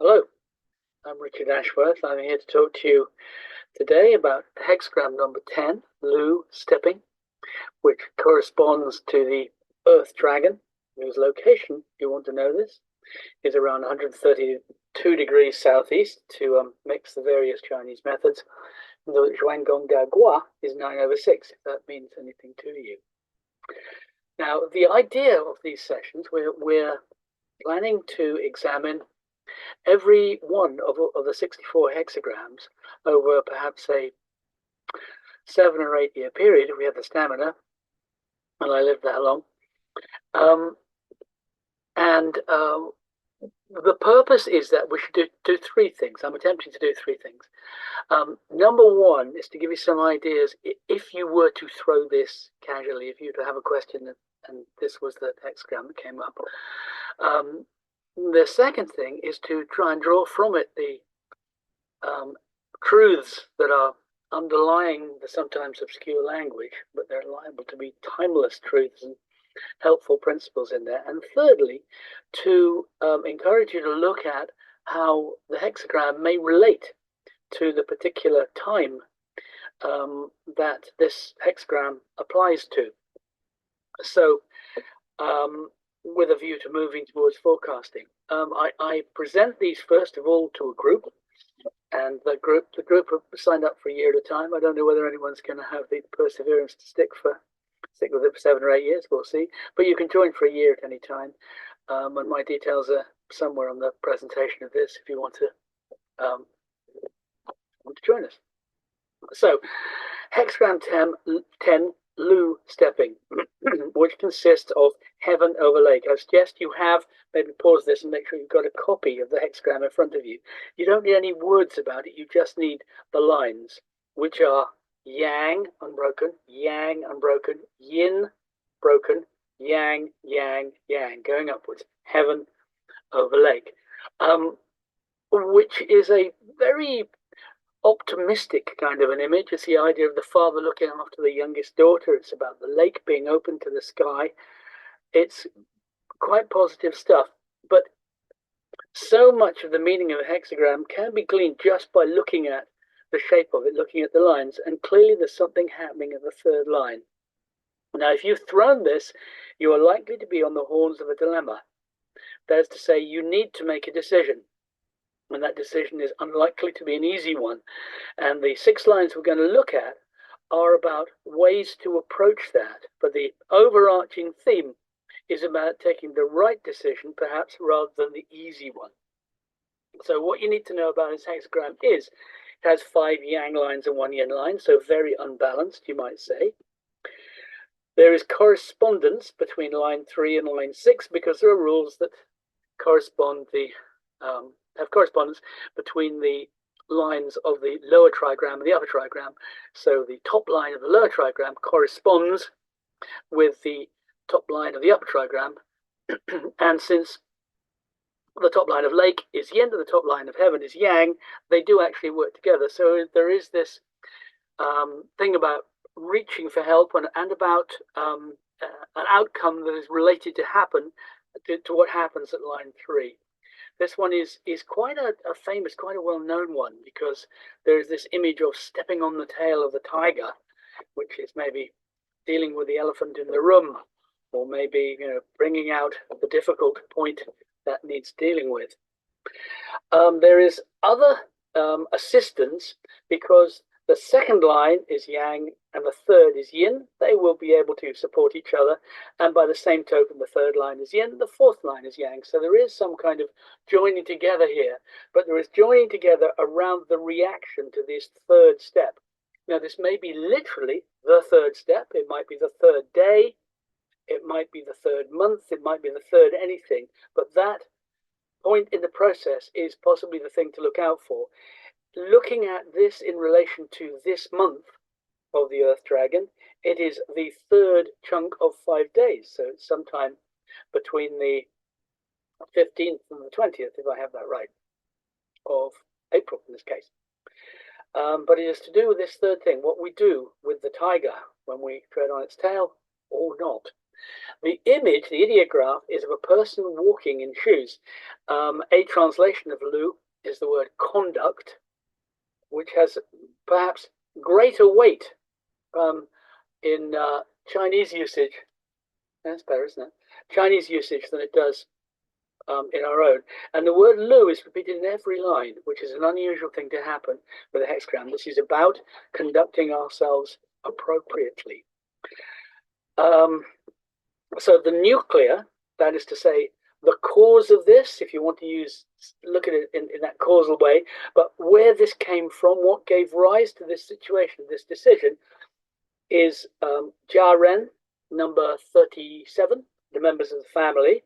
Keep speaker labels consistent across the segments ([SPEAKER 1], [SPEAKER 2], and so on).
[SPEAKER 1] Hello, I'm Richard Ashworth. I'm here to talk to you today about hexagram number 10, Lu stepping, which corresponds to the Earth dragon, whose location, you want to know this, is around 132 degrees southeast to mix the various Chinese methods. The Zhuanggong Da Gua is 9/6, if that means anything to you. Now, the idea of these sessions, we're planning to examine every one of the 64 hexagrams over perhaps a 7 or 8 year period, if we have the stamina, and I lived that long. The purpose is that we should do three things. I'm attempting to do three things. Number one is to give you some ideas. If you were to throw this casually, if you were to have a question and this was the hexagram that came up, the second thing is to try and draw from it the truths that are underlying the sometimes obscure language, but they're liable to be timeless truths and helpful principles in there. And thirdly, to encourage you to look at how the hexagram may relate to the particular time that this hexagram applies to. So, with a view to moving towards forecasting, I present these first of all to a group, and the group have signed up for a year at a time. I don't know whether anyone's going to have the perseverance to stick with it for 7 or 8 years. We'll see. But you can join for a year at any time, and my details are somewhere on the presentation of this if you want to join us. So, hexagram 10 Lu stepping, which consists of heaven over lake. I suggest you have, maybe pause this and make sure you've got a copy of the hexagram in front of you. You don't need any words about it, you just need the lines, which are yang, unbroken, yin, broken, yang, yang, going upwards, heaven over lake, which is a very optimistic kind of an image. It's the idea of the father looking after the youngest daughter. It's about the lake being open to the sky. It's quite positive stuff, but so much of the meaning of a hexagram can be gleaned just by looking at the shape of it, looking at the lines, and clearly there's something happening at the third line. Now, if you've thrown this, you are likely to be on the horns of a dilemma. That is to say, you need to make a decision. And that decision is unlikely to be an easy one. And the 6 lines we're going to look at are about ways to approach that. But the overarching theme is about taking the right decision, perhaps, rather than the easy one. So what you need to know about this hexagram is it has 5 yang lines and 1 yin line, so very unbalanced, you might say. There is correspondence between line 3 and line 6 because there are rules that correspond have correspondence between the lines of the lower trigram and the upper trigram. So the top line of the lower trigram corresponds with the top line of the upper trigram. And since the top line of lake is yin and the top line of heaven is yang, they do actually work together. So there is this thing about reaching for help and about an outcome that is related to happen to what happens at line 3. This one is quite a famous, quite a well-known one, because there's this image of stepping on the tail of the tiger, which is maybe dealing with the elephant in the room, or maybe bringing out the difficult point that needs dealing with. There is other assistance, because the second line is yang and the third is yin. They will be able to support each other, and by the same token the third line is yin, the fourth line is yang. So there is some kind of joining together here, but there is joining together around the reaction to this third step. Now, this may be literally the third step, it might be the third day, it might be the third month, it might be the third anything, but that point in the process is possibly the thing to look out for. Looking at this in relation to this month of the Earth Dragon, it is the third chunk of 5 days. So it's sometime between the 15th and the 20th, if I have that right, of April in this case. But it is to do with this third thing, what we do with the tiger when we tread on its tail or not. The image, the ideograph, is of a person walking in shoes. A translation of Lu is the word conduct, which has perhaps greater weight in Chinese usage. That's better, isn't it? Chinese usage than it does in our own. And the word Lu is repeated in every line, which is an unusual thing to happen with a hexagram. This is about conducting ourselves appropriately. So the nuclear, that is to say, the cause of this, if you want to look at it in that causal way, but where this came from, what gave rise to this situation, this decision, is Jia Ren, number 37, the members of the family,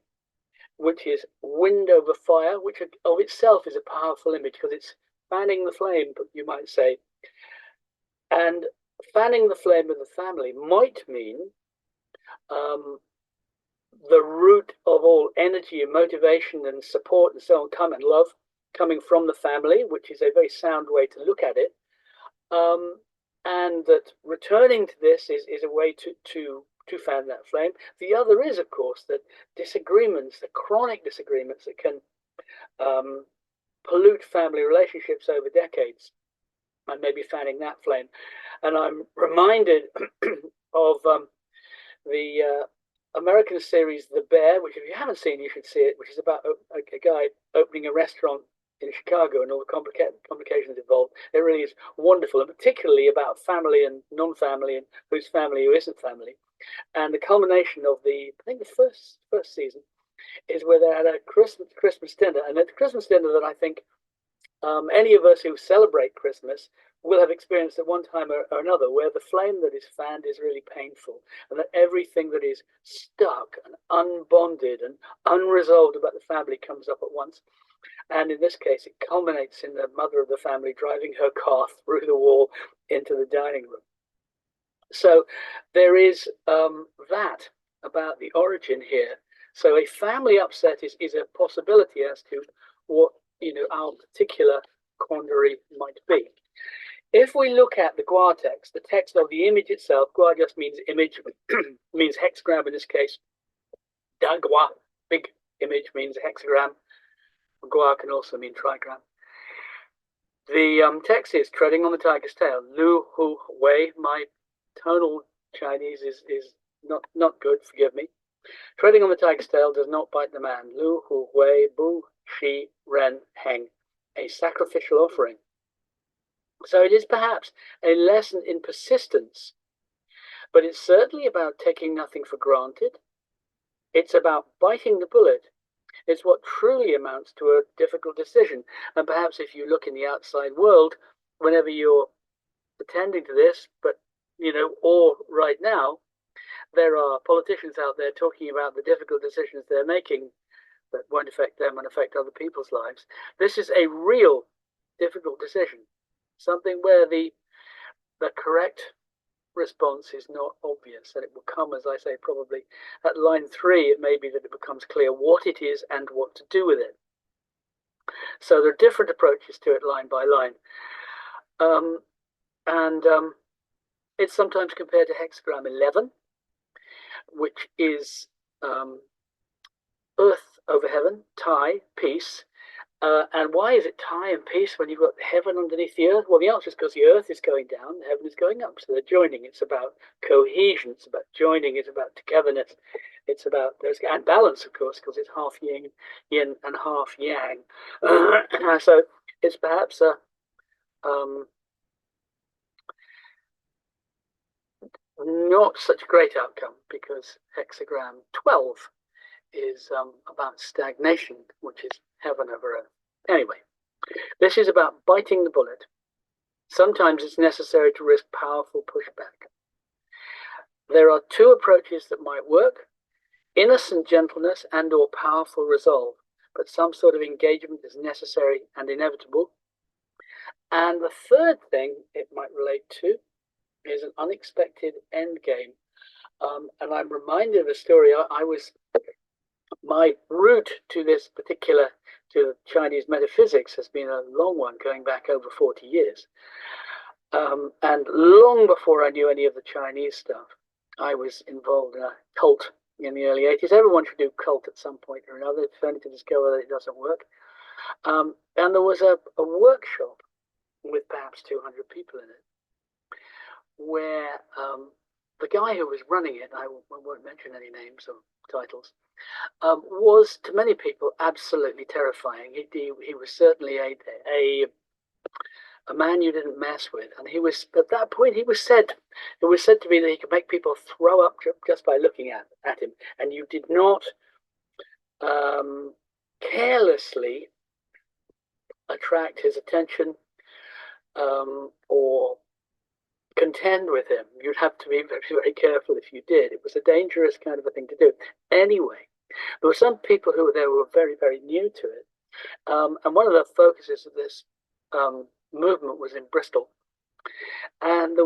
[SPEAKER 1] which is wind over fire, which of itself is a powerful image because it's fanning the flame, you might say. And fanning the flame of the family might mean the root of all energy and motivation and support and so on, and love, coming from the family, which is a very sound way to look at it. And that returning to this is a way to fan that flame. The other is, of course, that disagreements, the chronic disagreements that can pollute family relationships over decades, and maybe fanning that flame. And I'm reminded of the American series The Bear, which if you haven't seen, you should see it, which is about a guy opening a restaurant in Chicago and all the complications involved. It really is wonderful, and particularly about family and non-family and who's family, who isn't family. And the culmination of I think the first season is where they had a Christmas dinner, and at the Christmas dinner that I think any of us who celebrate Christmas will have experienced at one time or another, where the flame that is fanned is really painful, and that everything that is stuck and unbonded and unresolved about the family comes up at once. And in this case, it culminates in the mother of the family driving her car through the wall into the dining room. So there is that about the origin here. So a family upset is a possibility as to what our particular quandary might be. If we look at the Gua text, the text of the image itself, Gua just means image, means hexagram in this case. Da Gua, big image, means hexagram. Gua can also mean trigram. The text is treading on the tiger's tail. Lu Hu Wei. My tonal Chinese is not good, forgive me. Treading on the tiger's tail does not bite the man. Lu Hu Wei Bu Shi Ren Heng. A sacrificial offering. So it is perhaps a lesson in persistence, but it's certainly about taking nothing for granted. It's about biting the bullet. It's what truly amounts to a difficult decision. And perhaps if you look in the outside world, whenever you're attending to this, but or right now, there are politicians out there talking about the difficult decisions they're making that won't affect them and affect other people's lives. This is a real difficult decision, something where the correct response is not obvious, and it will come, as I say, probably at line 3. It may be that it becomes clear what it is and what to do with it. So there are different approaches to it line by line, and it's sometimes compared to hexagram 11, which is earth over heaven, Tai, peace. And why is it Tai and peace when you've got heaven underneath the earth? Well, the answer is because the earth is going down, the heaven is going up. So they're joining. It's about cohesion. It's about joining. It's about togetherness. It's about and balance, of course, because it's half yin and half yang. So it's perhaps a not such a great outcome, because hexagram 12 is about stagnation, which is heaven over earth. Anyway, this is about biting the bullet. Sometimes it's necessary to risk powerful pushback. There are two approaches that might work: innocent gentleness and or powerful resolve, but some sort of engagement is necessary and inevitable. And the third thing it might relate to is an unexpected end game. And I'm reminded of a story. My route to this particular, to Chinese metaphysics, has been a long one, going back over 40 years. And long before I knew any of the Chinese stuff, I was involved in a cult in the early 80s. Everyone should do cult at some point or another, only to discover that it doesn't work. And there was a workshop with perhaps 200 people in it, where the guy who was running it, I won't mention any names or titles, was to many people absolutely terrifying. He was certainly a man you didn't mess with, and he was, at that point, it was said to be that he could make people throw up just by looking at him, and you did not carelessly attract his attention or contend with him. You'd have to be very, very careful if you did. It was a dangerous kind of a thing to do. Anyway, there were some people who were very, very new to it. And one of the focuses of this movement was in Bristol. And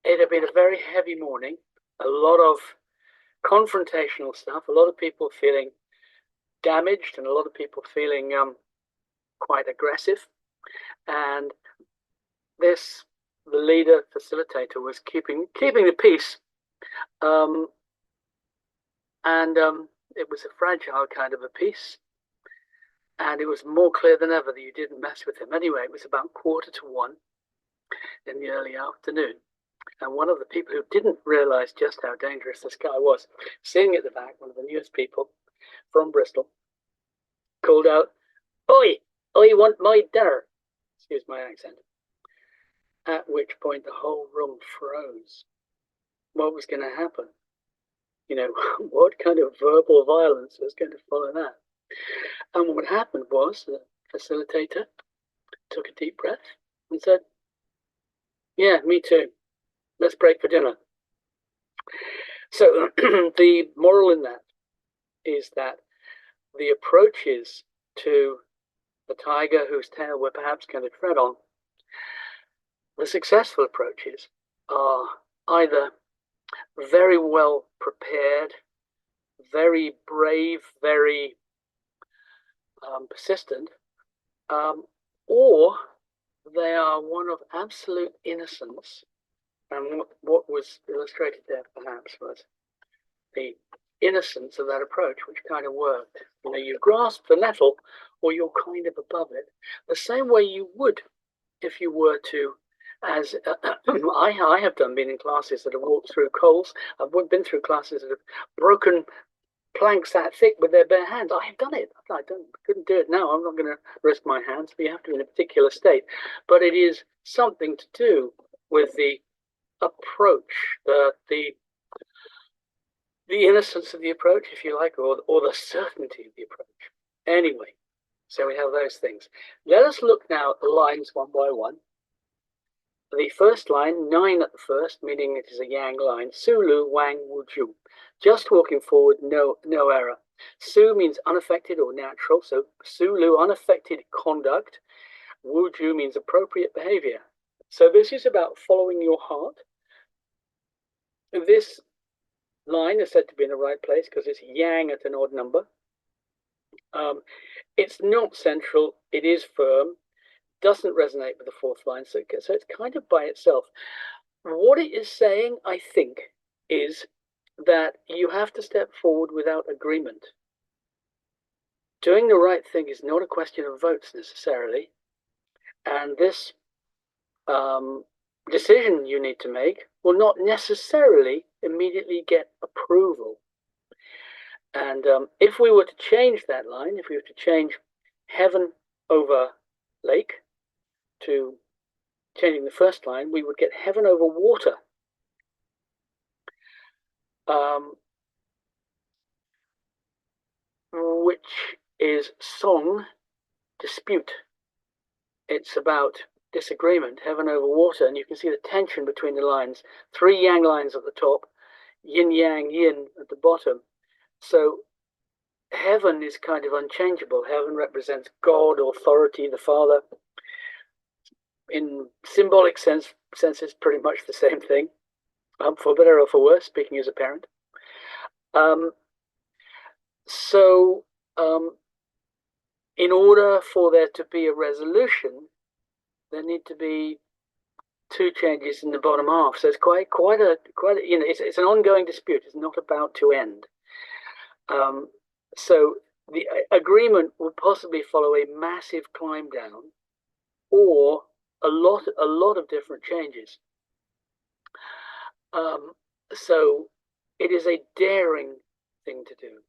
[SPEAKER 1] it had been a very heavy morning, a lot of confrontational stuff, a lot of people feeling damaged and a lot of people feeling quite aggressive. And the leader facilitator was keeping the peace. It was a fragile kind of a peace. And it was more clear than ever that you didn't mess with him. Anyway, it was about 1:45 in the early afternoon. And one of the people who didn't realize just how dangerous this guy was, sitting at the back, one of the newest people from Bristol, called out, "Oi, I want my dinner." Excuse my accent. At which point the whole room froze. What was going to happen? What kind of verbal violence was going to follow that? And what happened was the facilitator took a deep breath and said, "Yeah, me too. Let's break for dinner." So the moral in that is that the approaches to the tiger whose tail we're perhaps going to tread on, the successful approaches are either very well prepared, very brave, very persistent, or they are one of absolute innocence. And what was illustrated there perhaps was the innocence of that approach, which kind of worked. You grasp the nettle, or you're kind of above it, the same way you would if you were to, as I have done, been in classes that have walked through coals. I've been through classes that have broken planks that thick with their bare hands. I have done it. I couldn't do it now. I'm not going to risk my hands. But you have to be in a particular state. But it is something to do with the approach, the innocence of the approach, if you like, or the certainty of the approach. Anyway, so we have those things. Let us look now at the lines one by one. The first line, 9 at the first, meaning it is a yang line. Su Lu Wang Wu Ju. Just walking forward, no error. Su means unaffected or natural, so Su Lu, unaffected conduct. Wu Ju means appropriate behavior. So this is about following your heart. This line is said to be in the right place because it's yang at an odd number. It's not central, it is firm, doesn't resonate with the fourth line, so it's kind of by itself. What it is saying, I think, is that you have to step forward without agreement. Doing the right thing is not a question of votes necessarily, and this decision you need to make will not necessarily immediately get approval. And if we were to change that line, if we were to change heaven over lake to changing the first line, we would get heaven over water. Which is song dispute. It's about disagreement, heaven over water, and you can see the tension between the lines. 3 yang lines at the top, yin yang yin at the bottom. So heaven is kind of unchangeable. Heaven represents God, authority, the Father. In symbolic sense, it's pretty much the same thing, for better or for worse, speaking as a parent. In order for there to be a resolution, there need to be two changes in the bottom half. So it's quite a you know, it's an ongoing dispute. It's not about to end. So the agreement will possibly follow a massive climb down, or a lot of different changes. So it is a daring thing to do.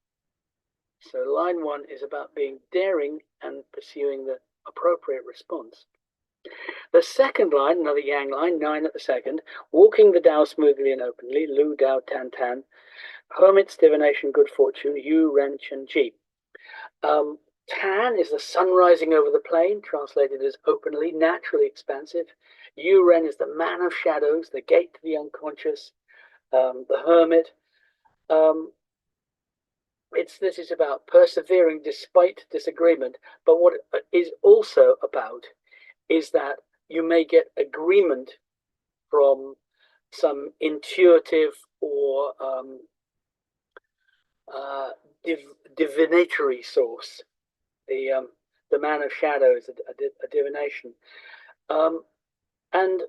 [SPEAKER 1] So line 1 is about being daring and pursuing the appropriate response. The second line, another yang line, 9 at the second, walking the Tao smoothly and openly, Lu Dao Tan Tan, hermits, divination, good fortune, Yu Ren Chen Ji. Tan is the sun rising over the plain, translated as openly, naturally expansive. Yu Ren is the man of shadows, the gate to the unconscious, the hermit. This is about persevering despite disagreement, but what it is also about is that you may get agreement from some intuitive or divinatory source, the man of shadows, a divination, and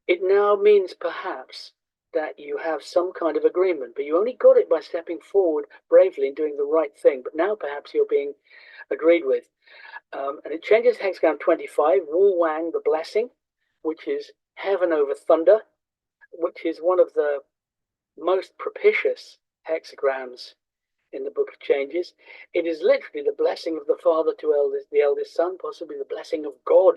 [SPEAKER 1] it now means perhaps that you have some kind of agreement, but you only got it by stepping forward bravely and doing the right thing. But now perhaps you're being agreed with. And it changes hexagram 25, Wu Wang, the blessing, which is heaven over thunder, which is one of the most propitious hexagrams in the Book of Changes. It is literally the blessing of the father to the eldest son, possibly the blessing of God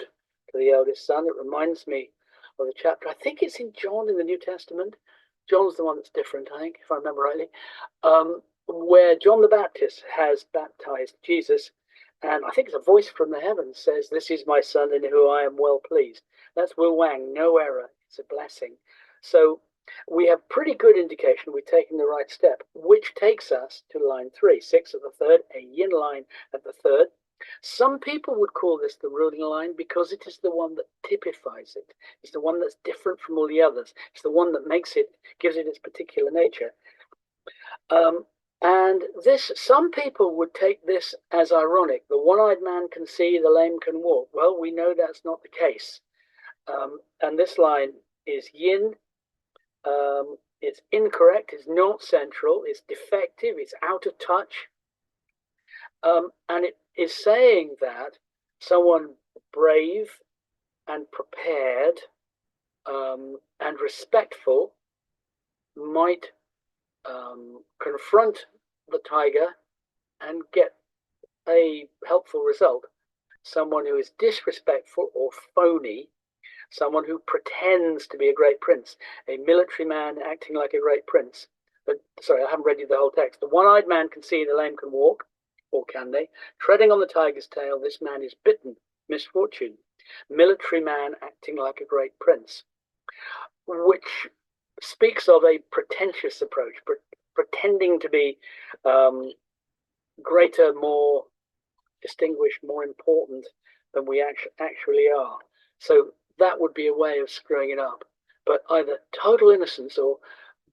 [SPEAKER 1] to the eldest son. It reminds me of the chapter, I think it's in John in the New Testament. John's the one that's different, I think, if I remember rightly, where John the Baptist has baptized Jesus, and I think it's a voice from the heavens says, "This is my son in whom I am well pleased." That's Wu Wang, no error. It's a blessing. So we have pretty good indication we've taken the right step, which takes us to line 3, 6 at the third, a yin line at the third. Some people would call this the ruling line because it is the one that typifies it. It's the one that's different from all the others. It's the one that gives it its particular nature. And some people would take this as ironic. The one-eyed man can see, the lame can walk. Well, we know that's not the case. And this line is yin. It's incorrect. It's not central. It's defective. It's out of touch. And it is saying that someone brave and prepared and respectful might confront the tiger and get a helpful result. Someone who is disrespectful or phony, someone who pretends to be a great prince, a military man acting like a great prince. But sorry, I haven't read you the whole text. The one-eyed man can see, the lame can walk, or can they? Treading on the tiger's tail, this man is bitten, misfortune. Military man acting like a great prince, which speaks of a pretentious approach, pretending to be greater, more distinguished, more important than we actually are. So that would be a way of screwing it up. But either total innocence or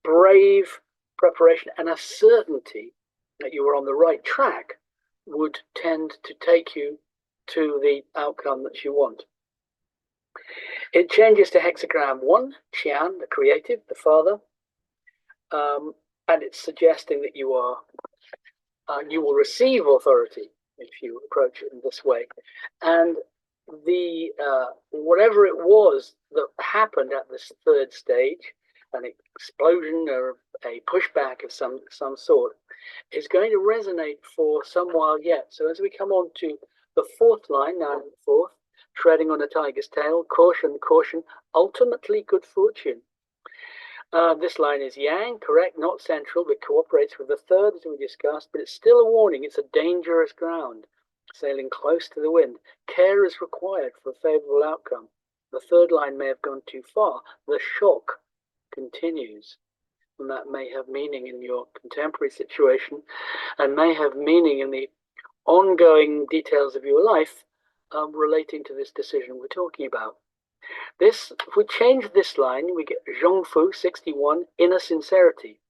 [SPEAKER 1] brave preparation and a certainty that you were on the right track would tend to take you to the outcome that you want. It changes to hexagram 1, Qian, the creative, the father, and it's suggesting that you will receive authority if you approach it in this way. And the whatever it was that happened at this third stage, an explosion or a pushback of some sort, is going to resonate for some while yet. So as we come on to the fourth line, now the fourth, treading on a tiger's tail, caution, caution, ultimately good fortune. This line is yang, correct, not central, but cooperates with the third, as we discussed, but it's still a warning. It's a dangerous ground, sailing close to the wind. Care is required for a favorable outcome. The third line may have gone too far. The shock continues, and that may have meaning in your contemporary situation and may have meaning in the ongoing details of your life relating to this decision we're talking about. If we change this line, we get Zhongfu 61, inner sincerity,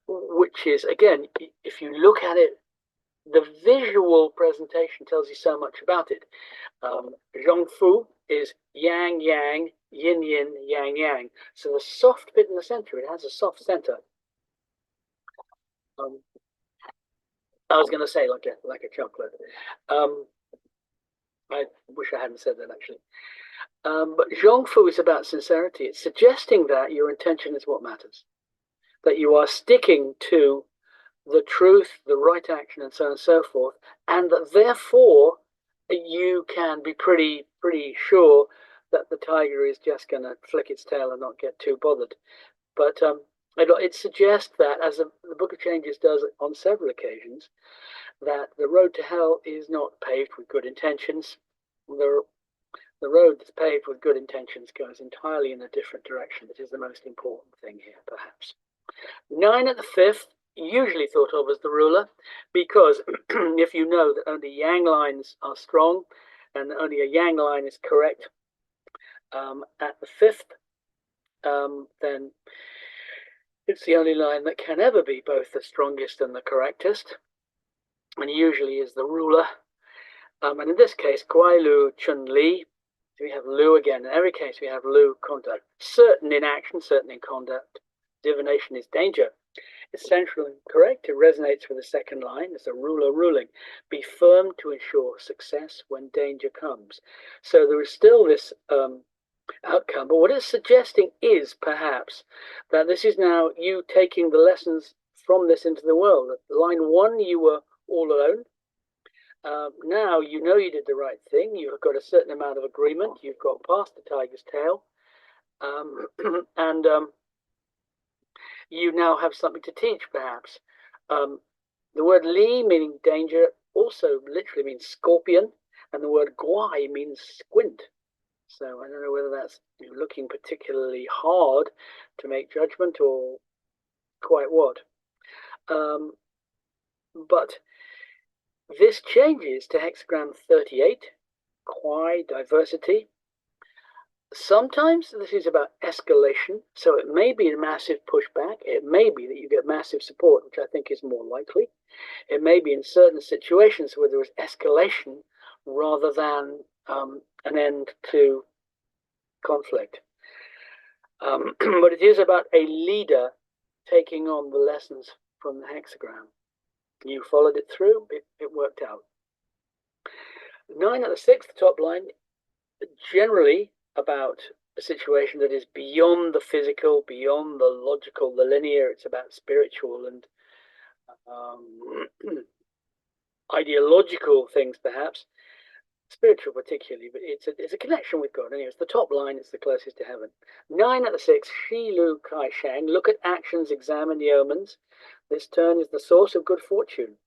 [SPEAKER 1] which is, again, if you look at it, the visual presentation tells you so much about it. Zhongfu is yang yang, yin yin, yang yang. So the soft bit in the center, it has a soft center. I was going to say like a chocolate. I wish I hadn't said that actually. But Zhongfu is about sincerity. It's suggesting that your intention is what matters, that you are sticking to the truth, the right action, and so on and so forth, and that therefore you can be pretty sure that the tiger is just going to flick its tail and not get too bothered. But it suggests that, as the Book of Changes does on several occasions, that the road to hell is not paved with good intentions. The road that's paved with good intentions goes entirely in a different direction. That is the most important thing here, perhaps. 9 at the 5th, usually thought of as the ruler, because if you know that only yang lines are strong and only a yang line is correct at the 5th, then it's the only line that can ever be both the strongest and the correctest, and usually is the ruler. And in this case, Guai Lu Chun Li, we have Lu again. In every case, we have Lu conduct. Certain in action, certain in conduct. Divination is danger. It's central and correct. It resonates with the second line. It's a ruler ruling. Be firm to ensure success when danger comes. So there is still this outcome. But what it's suggesting is perhaps that this is now you taking the lessons from this into the world. Line 1, you were all alone. Now you know you did the right thing. You've got a certain amount of agreement. You've got past the tiger's tail. And you now have something to teach, perhaps. The word Li, meaning danger, also literally means scorpion. And the word Guai means squint. So I don't know whether that's looking particularly hard to make judgment or quite what. But this changes to hexagram 38, Kwai, diversity. Sometimes this is about escalation, so it may be a massive pushback. It may be that you get massive support, which I think is more likely. It may be in certain situations where there is escalation rather than an end to conflict. But it is about a leader taking on the lessons from the hexagram. You followed it through, it worked out. 9 at the 6th, top line, generally about a situation that is beyond the physical, beyond the logical, the linear. It's about spiritual and ideological things, perhaps. Spiritual particularly, but it's a connection with God. Anyway, it's the top line, it's the closest to heaven. 9 at the 6th, Shi Lu Kai Shang. Look at actions, examine the omens. This turn is the source of good fortune.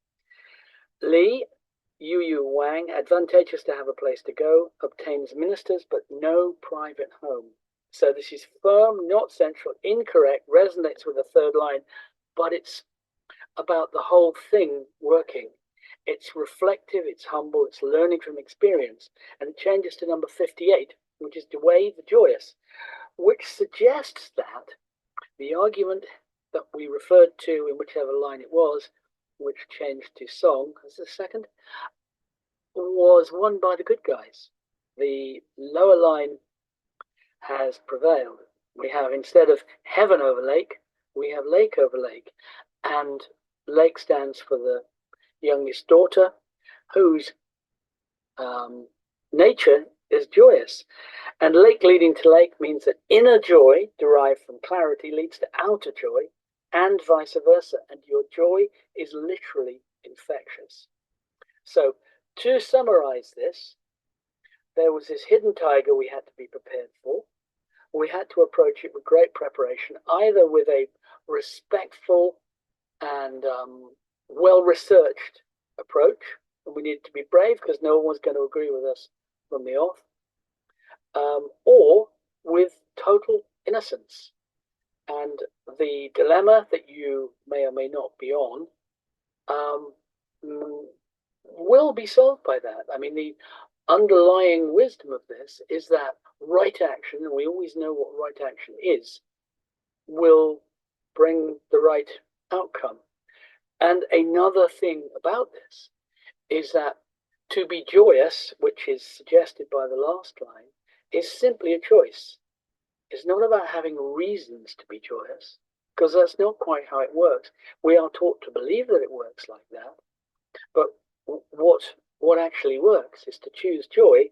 [SPEAKER 1] Li, Yu Wang, advantageous to have a place to go, obtains ministers, but no private home. So this is firm, not central, incorrect, resonates with the third line, but it's about the whole thing working. It's reflective, it's humble, it's learning from experience. And it changes to number 58, which is Dway the Joyous, which suggests that the argument that we referred to in whichever line it was, which changed to song as the second, was won by the good guys. The lower line has prevailed. We have, instead of heaven over lake, we have lake over lake. And lake stands for the youngest daughter, whose nature is joyous. And lake leading to lake means that inner joy derived from clarity leads to outer joy, and vice versa. And your joy is literally infectious. So to summarize this, there was this hidden tiger we had to be prepared for. We had to approach it with great preparation, either with a respectful and well-researched approach, and we needed to be brave because no one was going to agree with us from the off, or with total innocence. And the dilemma that you may or may not be on will be solved by that. I mean, the underlying wisdom of this is that right action, and we always know what right action is, will bring the right outcome. And another thing about this is that to be joyous, which is suggested by the last line, is simply a choice. is not about having reasons to be joyous, because that's not quite how it works. We are taught to believe that it works like that, but what actually works is to choose joy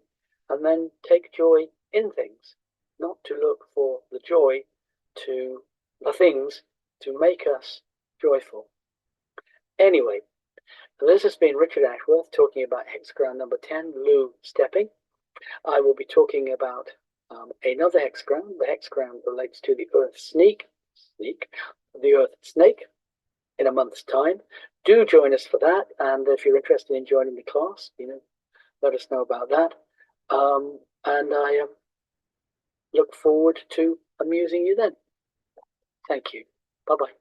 [SPEAKER 1] and then take joy in things, not to look for the joy to the things to make us joyful. Anyway, this has been Richard Ashworth talking about hexagram number 10, Lu stepping. I will be talking about another hexagram. The hexagram relates to the Earth the Earth snake, in a month's time. Do join us for that, and if you're interested in joining the class, let us know about that. And I look forward to amusing you then. Thank you. Bye-bye.